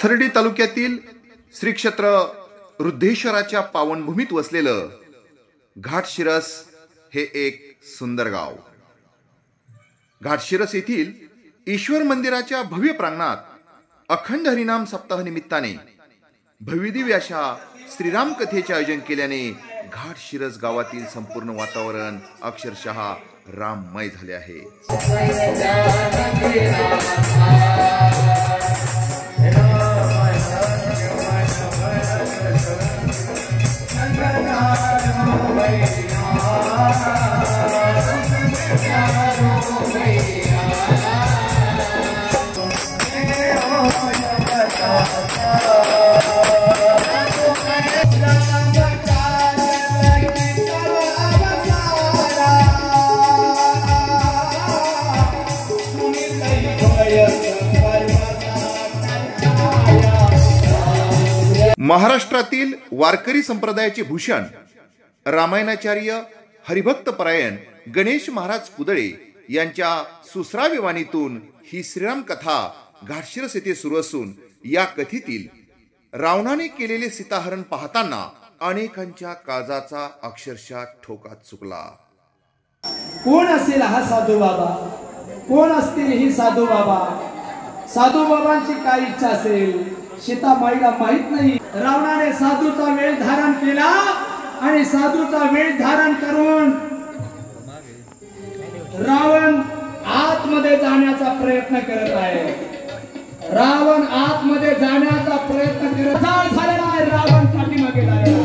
पाथर्डी तालुक्यातील श्री क्षेत्र रुद्धेश्वराच्या पावनभूमीत वसलेलं घाटशिरस हे एक सुंदर गाव. घाटशिरस येथील ईश्वर मंदिराच्या भव्य प्रांगणात अखंड हरिनाम सप्ताह निमित्ताने भव्यदिव्य अशा श्रीराम कथेचे आयोजन केल्याने घाटशिरस गावातील संपूर्ण वातावरण अक्षरशः राममय झाले आहे. महाराष्ट्रातील वारकरी संप्रदायाचे भूषण रामायणाचार्य हरिभक्त परायण गणेश महाराज कुदळे यांच्या सुश्राव्य वाणीतून ही श्रीराम कथा घाटशिरस येथे सुरू असून या कथेतील रावणाने केलेले सीताहरण पाहताना अनेकांच्या काळजाचा अक्षरशः ठोकाच चुकला. कोण असेल हा साधू बाबा? कोण असतील ही साधू बाबा? साधू बाबांची काय इच्छा असेल सीतामाईला माहित नाही. रावणाने साधूचा वेळ धारण केला आणि साधूचा वेळ धारण करून रावण आतमध्ये जाण्याचा प्रयत्न करत आहे. रावण आतमध्ये जाण्याचा प्रयत्न करत झालेला आहे. रावण पाठीमागे लागला.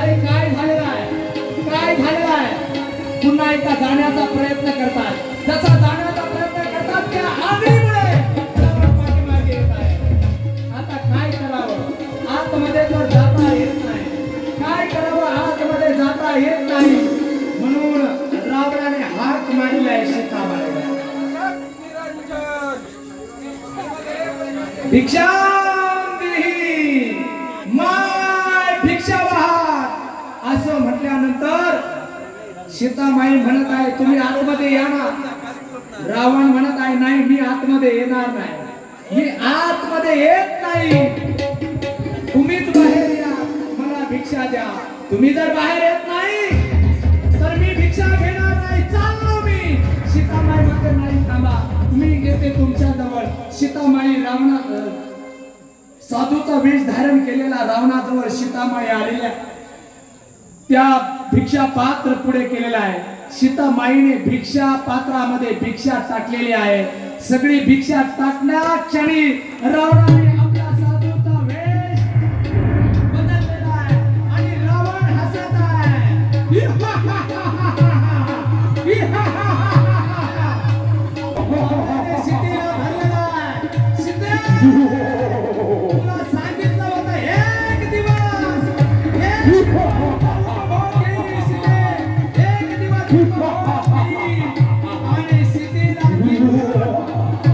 अरे काय झालेला आहे? काय झालेला आहे? पुन्हा एकदा जाण्याचा प्रयत्न करतात. जसा जाण्याचा प्रयत्न करतात त्या आगीमुळे रावण पाठीमागे येत आहे. आता काय करावं? आतमध्ये तर जाता येत नाही. काय करावं? आतमध्ये जाता येत नाही. म्हणून रावणाने हाक मारली आहे सीतामाईला. भिक्षा देही माय भिक्षा वाहन असं म्हटल्यानंतर सीतामाई म्हणत आहे तुम्ही आतमध्ये या ना. रावण म्हणत आहे नाही मी आतमध्ये येणार नाही. मी आतमध्ये येत नाही. तुम्हीच बाहेर या मला भिक्षा द्या. तुम्ही जर बाहेर येत नाही तर मी भिक्षा घेणार नाही. चाललो मी. सीतामाई म्हणते नाही थांबा मी येते तुमच्या जवळ. सीतामाई रावणा साधूचा वेश धारण केलेला रावणाजवळ सीतामाई आलेल्या त्या भिक्षा पात्र पुढे केलेला आहे. सीतामाईने भिक्षा पात्रामध्ये भिक्षा टाकलेली आहे. सगळी भिक्षा टाकण्या क्षणी रावणाने आपला साधूचा वेश बदललेला आहे आणि रावण हसत आहे. सीतेला धरलेला आहे. सीते तुला सांगितलं होतं एक दिवस आणि सीतेला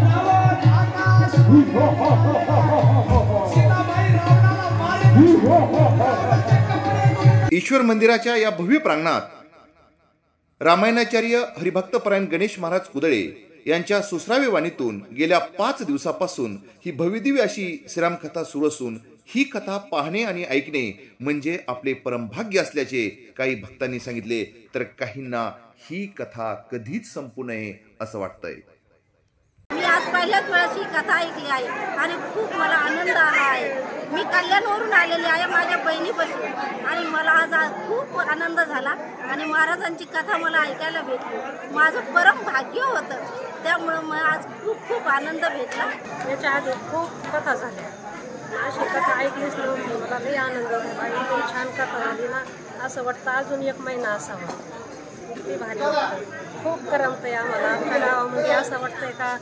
रावण आकाश सीताबाई रावणाला मारेल. ईश्वर मंदिराच्या या भव्य प्रांगणात रामायणाचार्य हरिभक्त परायण गणेश महाराज कुदळे यांच्या सुश्राव्य वाणीतून गेल्या 5 दिवसापासून ही भव्यदिव्य अशी श्रीराम कथा सुरू असून ही कथा पाहणे आणि ऐकणे म्हणजे आपले परमभाग्य असल्याचे काही भक्तांनी सांगितले, तर काहींना ही कथा कधीच संपू नये असं वाटतंय. मी आज पहिल्याच वेळेस ही कथा ऐकली आहे आणि खूप मला आनंद आला आहे. मी कल्याणवरून आलेली आहे माझ्या बहिणीपासून आणि मला आज खूप आनंद झाला आणि महाराजांची कथा मला ऐकायला भेटली. माझं परम भाग्य होतं. त्यामुळं मला आज खूप खूप आनंद भेटला. याच्या आधी खूप कथा झाल्या. अशी कथा ऐकलीच नव्हती. मला लई आनंद झाला. इतकी छान कथा झाली ना असं वाटतं अजून 1 महिना असावा. इतकी भारी खूप करमत आहे आम्हाला. आमच्या गावामध्ये असं वाटतंय का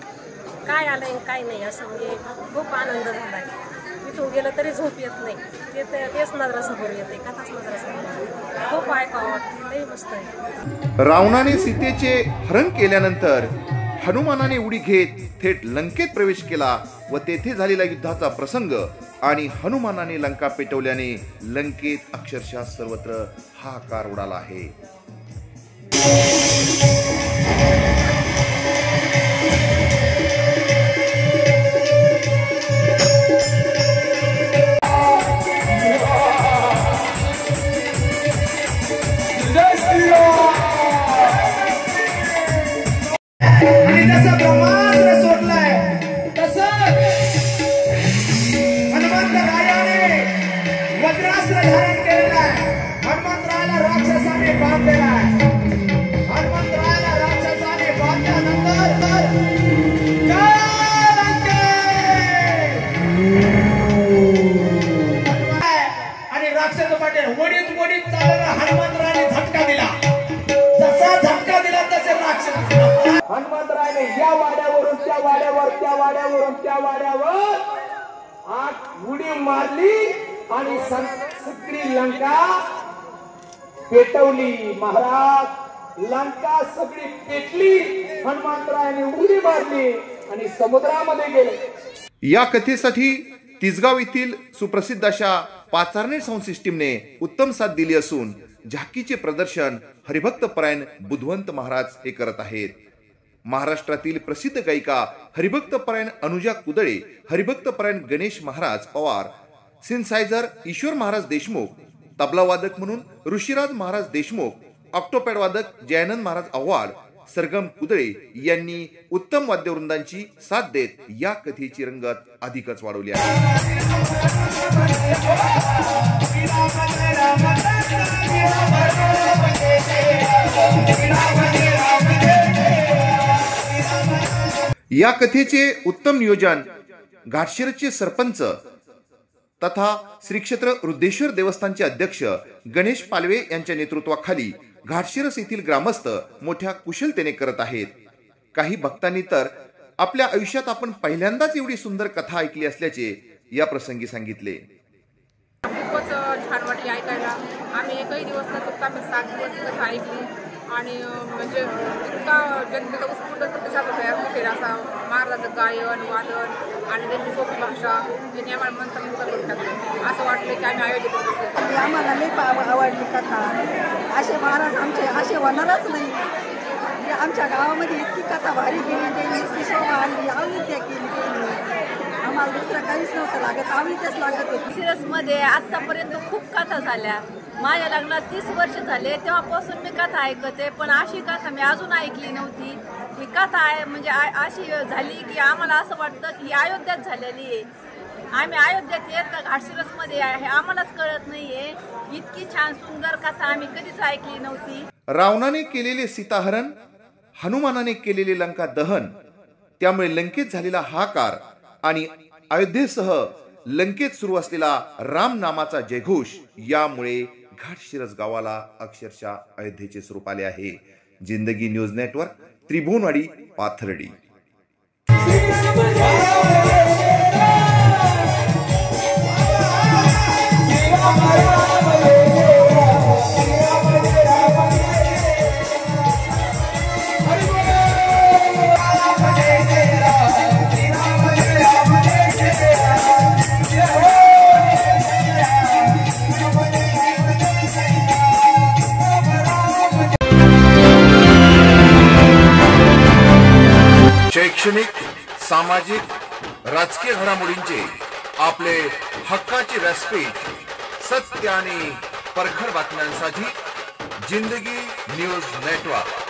काय आलंय काय नाही असं म्हणजे खूप आनंद झाला आहे. इथून गेलं तरी झोप येत नाही. तेच नजरासमोर येते. कथाच नजरासमोर खूप ऐकावं वाटतं. लई मस्त आहे. रावणाने सीतेचे हरण केल्यानंतर हनुमानाने उडी घेत थेट लंकेत प्रवेश केला व तेथे झालेला युद्धाचा प्रसंग आणि हनुमानाने लंका पेटवल्याने लंकेत अक्षरशः सर्वत्र हाहाकार उडाला आहे. बांधलेला आहे. हनुमंतरायाला राक्षसाने बांधल्यानंतर आणि राक्षस पाटे वडीत वडीत चालला. हनुमंतरायाने झटका दिला. जसा झटका दिला तसे राक्षस हनुमंतरायाने या वाड्यावरून त्या वाड्यावर, त्या वाड्यावरून त्या वाड्यावर आठ उडी मारली आणि सगळी लंका पेटवली. महाराज लंका सगळी पेटली. हनुमंतरायाने उडी मारली आणि समुद्रामध्ये गेले. या कथेसाठी तिसगाव येथील सुप्रसिद्ध अशा पाचारणे साऊंड सिस्टीमने उत्तम साथ दिली असून झाकीचे प्रदर्शन हरिभक्त परायण बुधवंत महाराज हे करत आहेत. महाराष्ट्रातील प्रसिद्ध गायिका हरिभक्त परायण अनुजा कुदळे, हरिभक्त परायण गणेश महाराज पवार, सिनसायझर ईश्वर महाराज देशमुख, तबला वादक म्हणून ऋषिराज महाराज देशमुख, ऑक्टोपॅड वादक जयानंद महाराज आव्हाड, सरगम कुदळे यांनी उत्तम वाद्यवृंदांची साथ देत या कथेची रंगत अधिकच वाढवली आहे. या कथेचे उत्तम नियोजन घाटशिरसचे सरपंच तथा श्री क्षेत्र रुद्रेश्वर देवस्थानचे अध्यक्ष गणेश पालवे यांच्या नेतृत्वाखाली घाटशिरस येथील ग्रामस्थ मोठ्या कुशलतेने करत आहेत. काही भक्तांनी तर आपल्या आयुष्यात आपण पहिल्यांदाच एवढी सुंदर कथा ऐकली असल्याचे या प्रसंगी सांगितले. खूपच छान वाटले ऐकायला. आम्ही एकही दिवस न चुकता 7 दिवस कथा ऐकली आणि म्हणजे इतका जनतेचा उत्स्फूर्त प्रतिसाद होता. असा महाराजाचं गायन वादन आणि त्यांची सोपी भाषा त्यांनी आम्हाला मंत्रमुग्ध करून टाकलं. असं वाटलं की आम्ही आयोजित करतो. आम्हाला लई आवडली कथा. असे महाराज आमचे असे होणारच नाही. आमच्या गावामध्ये इतकी कथा भारी केली, त्यांनी इतकी शोभा आणली, आवृत्त्या केली त्यांनी. आम्हाला दुसरं काहीच नव्हतं लागत, आवृत्त्याच लागत होती. सिरसमध्ये आतापर्यंत खूप कथा झाल्या. माझ्या लग्नाला 30 वर्ष झाले, तेव्हापासून मी कथा ऐकते, पण अशी कथा मी अजून ऐकली नव्हती. ही कथा आहे म्हणजे अशी झाली की आम्हाला असं वाटतं की ही अयोध्यात झालेली आहे. आम्ही अयोध्यात येत का घाटशिरसमध्ये आहे हे आम्हालाच कळत नाहीये. इतकी छान सुंदर कथा आम्ही कधीच ऐकली नव्हती. रावणाने केलेले सीताहरण, हनुमानाने केलेले लंका दहन, त्यामुळे लंकेत झालेला हाकार आणि अयोध्येसह लंकेत सुरू असलेला राम नामाचा जयघोष यामुळे घाटशिरस गावाला अक्षरशः अयोध्येचे स्वरूप आले आहे. जिंदगी न्यूज नेटवर्क, त्रिभुवनवाडी, पाथर्डी. शैक्षणिक, सामाजिक, राजकीय घडामोडींचे आपले हक्काचे व्यासपीठ, सत्य आणि परखड बातम्यांसाठी जिंदगी न्यूज नेटवर्क.